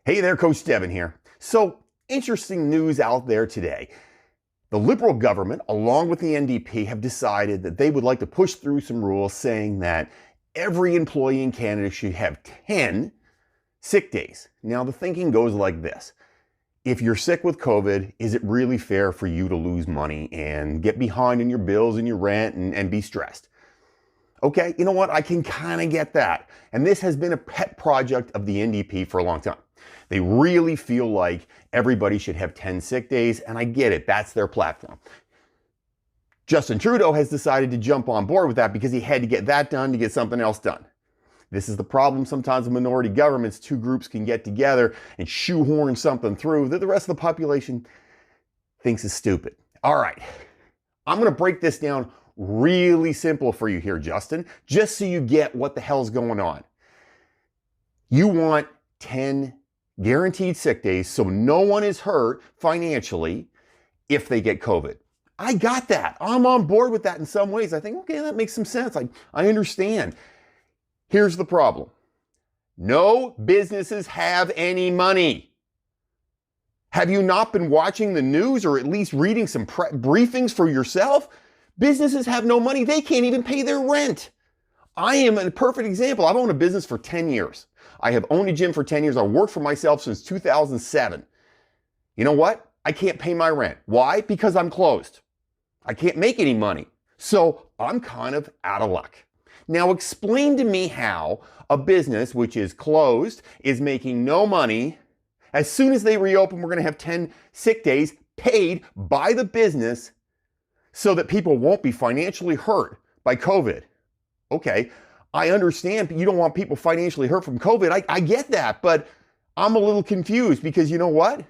Hey there, Coach Devin here. So, interesting news out there today. The Liberal government, along with the NDP, have decided that they would like to push through some rules saying that every employee in Canada should have 10 sick days. Now, the thinking goes like this. If you're sick with COVID, is it really fair for you to lose money and get behind in your bills and your rent and be stressed? Okay, you know what? I can kind of get that. And this has been a pet project of the NDP for a long time. They really feel like everybody should have 10 sick days, and I get it. That's their platform. Justin Trudeau has decided to jump on board with that because he had to get that done to get something else done. This is the problem sometimes with minority governments. Two groups can get together and shoehorn something through that the rest of the population thinks is stupid. All right, I'm going to break this down really simple for you here, Justin, just so you get what the hell's going on. You want 10 guaranteed sick days so no one is hurt financially if they get COVID. I got that. I'm on board with that in some ways. I think, okay, that makes some sense. I understand. Here's the problem. No businesses have any money. Have you not been watching the news or at least reading some briefings for yourself? Businesses have no money. They can't even pay their rent. I am a perfect example. I've owned a business for 10 years. I have owned a gym for 10 years. I worked for myself since 2007. You know what? I can't pay my rent. Why? Because I'm closed. I can't make any money. So I'm kind of out of luck. Now explain to me how a business which is closed is making no money. As soon as they reopen, we're going to have 10 sick days paid by the business so that people won't be financially hurt by COVID. Okay, I understand you don't want people financially hurt from COVID. I get that, but I'm a little confused because you know what?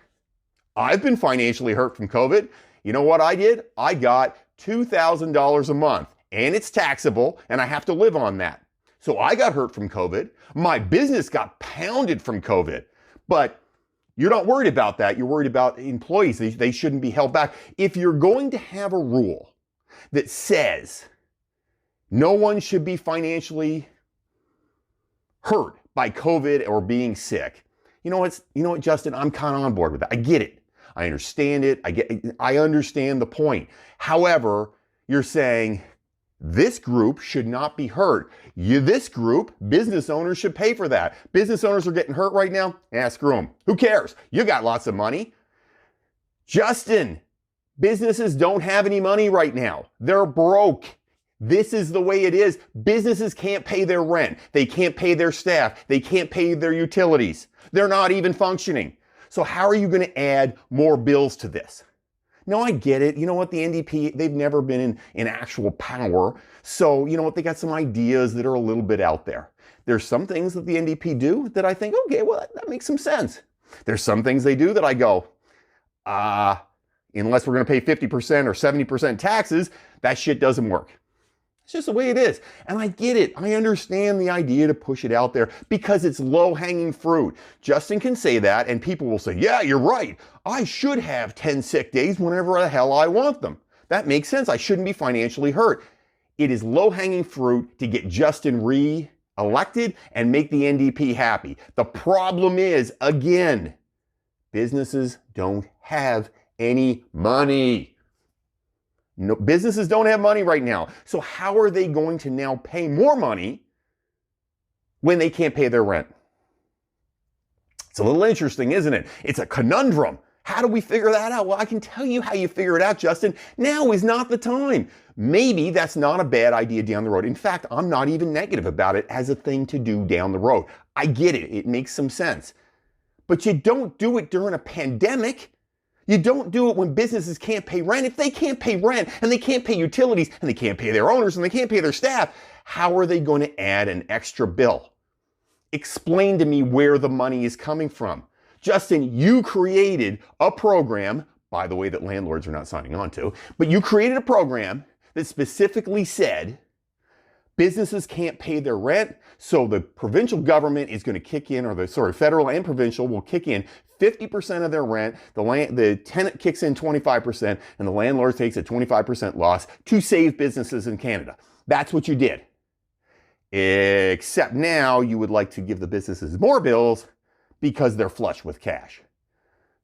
I've been financially hurt from COVID. You know what I did? I got $2,000 a month and it's taxable and I have to live on that. So I got hurt from COVID. My business got pounded from COVID, but you're not worried about that. You're worried about employees. They shouldn't be held back. If you're going to have a rule that says no one should be financially hurt by COVID or being sick, you know what, Justin? I'm kind of on board with that. I get it. I understand it. I understand the point. However, you're saying this group should not be hurt. This group, business owners, should pay for that. Business owners are getting hurt right now. Screw them. Who cares? You got lots of money. Justin, businesses don't have any money right now. They're broke. This is the way it is. Businesses can't pay their rent. They can't pay their staff. They can't pay their utilities. They're not even functioning. So how are you going to add more bills to this? No, I get it. You know what? The NDP, they've never been in actual power. So, you know what? They got some ideas that are a little bit out there. There's some things that the NDP do that I think, okay, well, that makes some sense. There's some things they do that I go, unless we're going to pay 50% or 70% taxes, that shit doesn't work. It's just the way it is. And I get it. I understand the idea to push it out there because it's low-hanging fruit. Justin can say that and people will say, yeah, you're right. I should have 10 sick days whenever the hell I want them. That makes sense. I shouldn't be financially hurt. It is low-hanging fruit to get Justin re-elected and make the NDP happy. The problem is, again, businesses don't have any money. No, businesses don't have money right now. So how are they going to now pay more money when they can't pay their rent? It's a little interesting, isn't it? It's a conundrum. How do we figure that out? Well, I can tell you how you figure it out, Justin. Now is not the time. Maybe that's not a bad idea down the road. In fact, I'm not even negative about it as a thing to do down the road. I get it. It makes some sense. But you don't do it during a pandemic. You don't do it when businesses can't pay rent. If they can't pay rent and they can't pay utilities and they can't pay their owners and they can't pay their staff, how are they going to add an extra bill? Explain to me where the money is coming from. Justin, you created a program, by the way, that landlords are not signing on to, but you created a program that specifically said businesses can't pay their rent, so the provincial government is going to kick in, federal and provincial will kick in 50% of their rent. The tenant kicks in 25%, and the landlord takes a 25% loss to save businesses in Canada. That's what you did. Except now you would like to give the businesses more bills because they're flush with cash.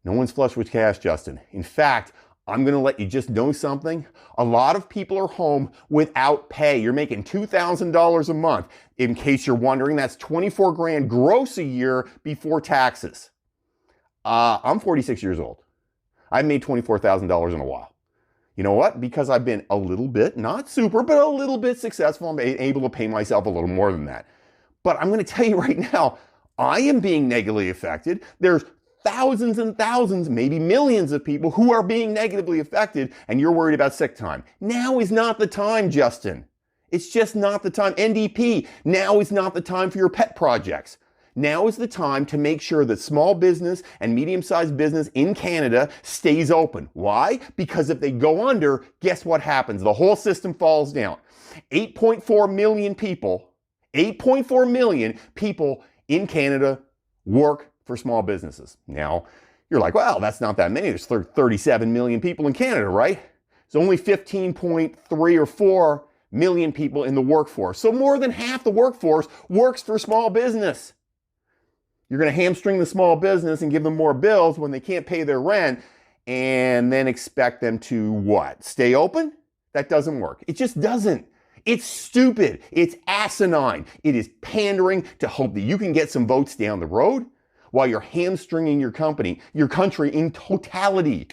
No one's flush with cash, Justin. In fact, I'm going to let you just know something. A lot of people are home without pay. You're making $2,000 a month. In case you're wondering, that's 24 grand gross a year before taxes. I'm 46 years old. I've made $24,000 in a while. You know what? Because I've been a little bit, not super, but a little bit successful, I'm able to pay myself a little more than that. But I'm going to tell you right now, I am being negatively affected. There's thousands and thousands, maybe millions of people who are being negatively affected, and you're worried about sick time. Now is not the time, Justin. It's just not the time. NDP, now is not the time for your pet projects. Now is the time to make sure that small business and medium-sized business in Canada stays open. Why? Because if they go under, guess what happens? The whole system falls down. 8.4 million people in Canada work for small businesses. Now, you're like, well, that's not that many. There's 37 million people in Canada, right? There's only 15.3 or 4 million people in the workforce. So more than half the workforce works for small business. You're going to hamstring the small business and give them more bills when they can't pay their rent and then expect them to what? Stay open? That doesn't work. It just doesn't. It's stupid. It's asinine. It is pandering to hope that you can get some votes down the road while you're hamstringing your country in totality.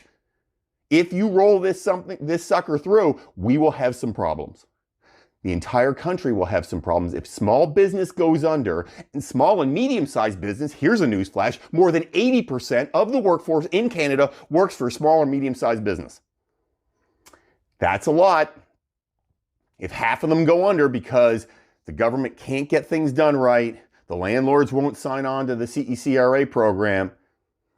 If you roll this sucker through, we will have some problems. The entire country will have some problems if small business goes under, and small and medium-sized business, here's a newsflash, more than 80% of the workforce in Canada works for small or medium-sized business. That's a lot. If half of them go under because the government can't get things done right, the landlords won't sign on to the CECRA program,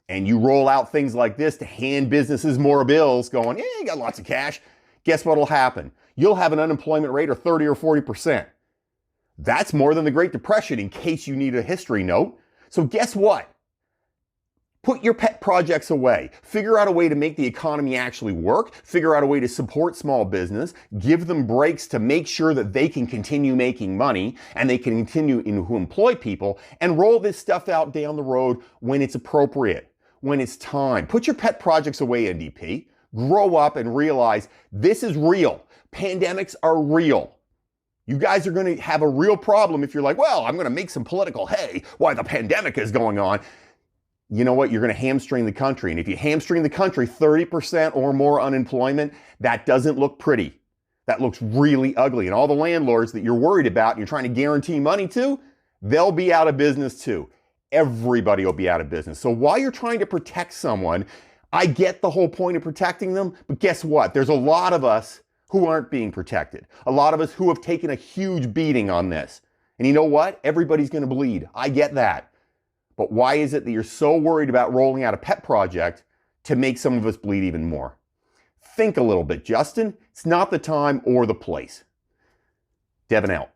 and you roll out things like this to hand businesses more bills going, yeah, you got lots of cash, guess what will happen? You'll have an unemployment rate of 30 or 40%. That's more than the Great Depression, in case you need a history note. So guess what? Put your pet projects away. Figure out a way to make the economy actually work. Figure out a way to support small business. Give them breaks to make sure that they can continue making money and they can continue to employ people, and roll this stuff out down the road when it's appropriate, when it's time. Put your pet projects away, NDP. Grow up and realize this is real. Pandemics are real. You guys are going to have a real problem if you're like, well, I'm going to make some political hay while the pandemic is going on. You know what? You're going to hamstring the country. And if you hamstring the country, 30% or more unemployment, that doesn't look pretty. That looks really ugly. And all the landlords that you're worried about and you're trying to guarantee money to, they'll be out of business too. Everybody will be out of business. So while you're trying to protect someone, I get the whole point of protecting them, but guess what? There's a lot of us who aren't being protected. A lot of us who have taken a huge beating on this. And you know what? Everybody's going to bleed. I get that. But why is it that you're so worried about rolling out a pet project to make some of us bleed even more? Think a little bit, Justin. It's not the time or the place. Devin out.